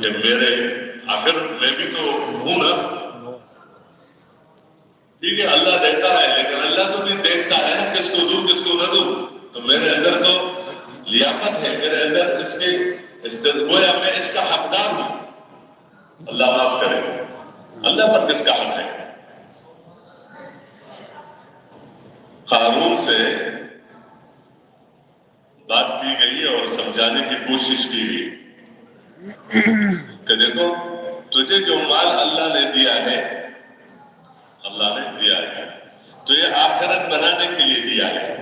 کہ میرے آخر میں بھی تو ہوں نا. ٹھیک ہے اللہ دیتا ہے لیکن اللہ تو بھی دیکھتا ہے نا کس کو دوں کس کو نہ دوں. تو میرے اندر تو لیاقت ہے, میرے اندر اس کے گویا میں اس کا حقدار ہوں. اللہ معاف کرے, اللہ پر کس کا حق ہے؟ قارون سے بات کی گئی اور سمجھانے کی کوشش کی گئی کہ دیکھو تجھے جو مال اللہ نے دیا ہے, اللہ نے دیا ہے تو یہ آخرت بنانے کے لیے دیا ہے,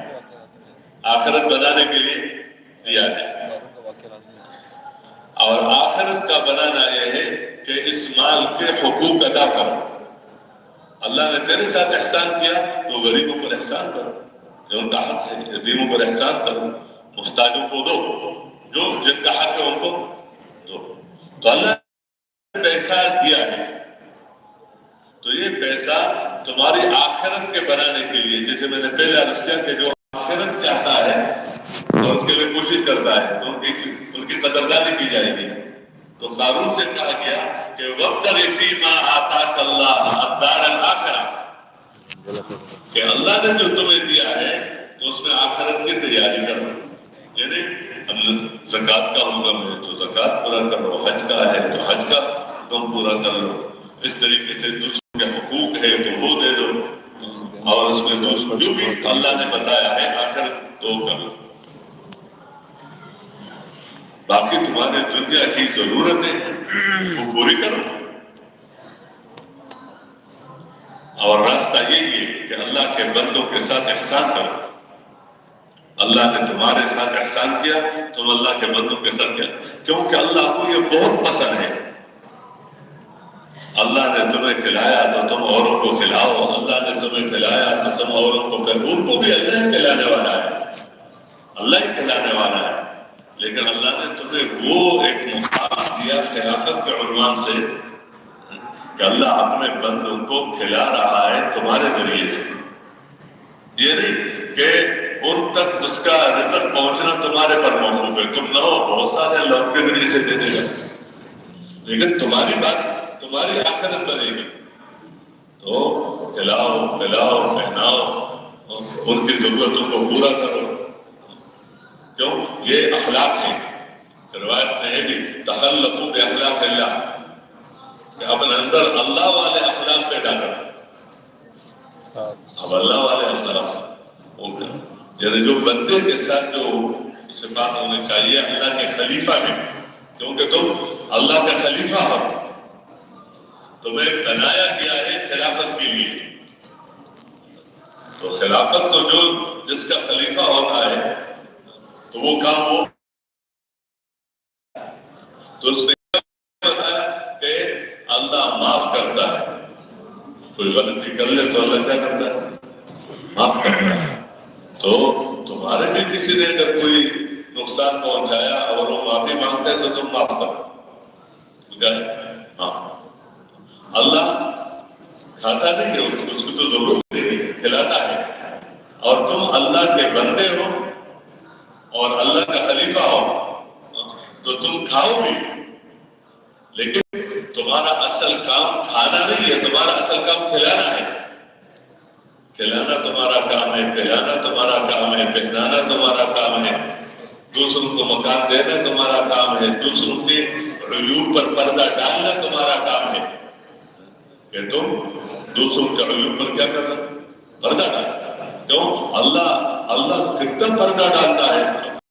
آخرت بنانے کے لیے دیا ہے. اور آخرت کا بنانا یہ ہے کہ اس مال کے حقوق ادا کرو. اللہ نے تیرے ساتھ احسان کیا تو غریبوں پر احسان کرو, جو ان کا حق ہے یتیموں پر احسان کرو, محتاجوں کو دو, جو جن کا حق ہے ان کو دو. تو اللہ نے پیسہ دیا ہے تو یہ پیسہ تمہاری آخرت کے بنانے کے لیے, جیسے میں نے پہلے عرض کیا کہ جو آخرت چاہتا ہے اور اس کے لیے کوشش کرتا ہے تو ان کی قدردانی کی جائے گی. تو قارون سے کہا گیا کہ وَابْتَغِ فِيمَا آتَاكَ اللَّهُ الدَّارَ الْآخِرَةَ, کہ اللہ نے جو تمہیں دیا ہے تو اس میں آخرت کی تیاری کرو. یعنی زکوٰۃ کا حکم ہے تو زکوٰۃ پورا کرو, حج کا ہے تو حج کا حکم پورا کر لو, اس طریقے سے دوسروں کے حقوق ہے تو وہ دے دو, اور اس میں جو بھی اللہ نے بتایا ہے آخرت تو کر لو. باقی تمہارے دنیا کی ضرورتیں وہ پوری کرو. اور راستہ یہی ہے کہ اللہ کے بندوں کے ساتھ احسان کرو. اللہ نے تمہارے ساتھ احسان کیا, تم اللہ کے بندوں کے ساتھ کیا, کیونکہ اللہ کو یہ بہت پسند ہے. اللہ نے تمہیں کھلایا تو تم اوروں کو کھلاؤ, اللہ نے تمہیں کھلایا تو تم اوروں کو کھلاؤ. ان کو بھی اللہ ہی کھلانے والا ہے, اللہ ہی کھلانے والا ہے, لیکن اللہ نے تمہیں وہ ایک مقام دیا خلافت کے عنوان سے کہ اللہ اپنے بندوں کو کھلا رہا ہے تمہارے ذریعے سے. یہ نہیں کہ ان تک اس کا رزق پہنچنا تمہارے پر موقوف ہے, تم نہ ہو بہت سارے لوگ کے ذریعے سے دے دے گا, لیکن تمہاری بات تمہاری آخرت بنے گی. تو کھلاؤ پلاؤ پہناؤ, ان کی ضرورتوں کو پورا کرو. کیوں؟ یہ اخلاق ہے. روایت میں ہے بھی تخلقوا باخلاق اللہ, کہ اپنے اندر اللہ والے اخلاق پیدا کرو. اب اللہ والے اخلاق یعنی جو بندے کے ساتھ جو صفات ہونی چاہیے اللہ کے خلیفہ میں, کیونکہ تم اللہ کا خلیفہ ہو, تمہیں بنایا گیا ہے خلافت کے لیے. تو خلافت تو جو جس کا خلیفہ ہوتا ہے تو وہ کام ہو. تو اس میں بتایا کہ اللہ معاف کرتا ہے, کوئی غلطی کر لے تو اللہ کیا کرتا ہے؟ معاف کرتا ہے. تو تمہارے بھی کسی نے اگر کوئی نقصان پہنچایا اور وہ معافی مانگتے ہیں تو تم معاف کرو. ہاں, اللہ کھاتا نہیں ہے, اس کو تو ضرورت نہیں, کھلاتا ہے. اور تم اللہ کے بندے ہو اور اللہ کا خلیفہ ہو تو تم کھاؤ بھی, لیکن تمہارا اصل کام کھانا نہیں ہے, تمہارا اصل کام کھلانا ہے. کھلانا تمہارا کام ہے, پلانا تمہارا کام ہے, پہنانا تمہارا کام ہے, دوسروں کو مکان دینا تمہارا کام ہے, دوسروں کے عیوب پر پردہ ڈالنا تمہارا کام ہے. کہ تم دوسروں کے عیوب پر کیا کرنا؟ پردہ ڈالنا. کیوں؟ اللہ کتنا پردہ ڈالتا ہے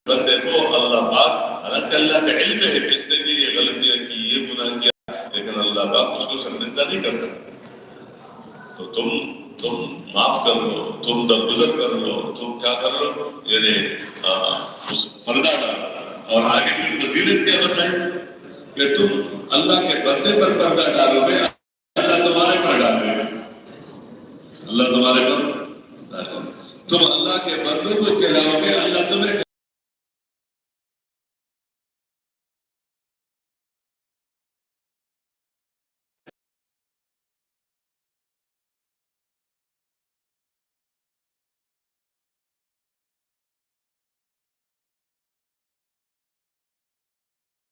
بندے کو. اللہ پاک حالانکہ اللہ کا علم ہے اس نے بھی یہ غلطیاں کی, یہ گناہ کیا, لیکن اللہ پاک اس کو شرمندہ نہیں کرتا. تو تم معاف کر لو, تم درگزر کر لو, تم کیا کر لو, یعنی اس پردہ ڈالو. اور آگے کی فضیلت کیا بتائیں کہ تم اللہ کے بندے پر پردہ ڈالو گے, اللہ تمہارے پر ڈالے گا. اللہ تمہارے پر, تم اللہ کے بندوں کو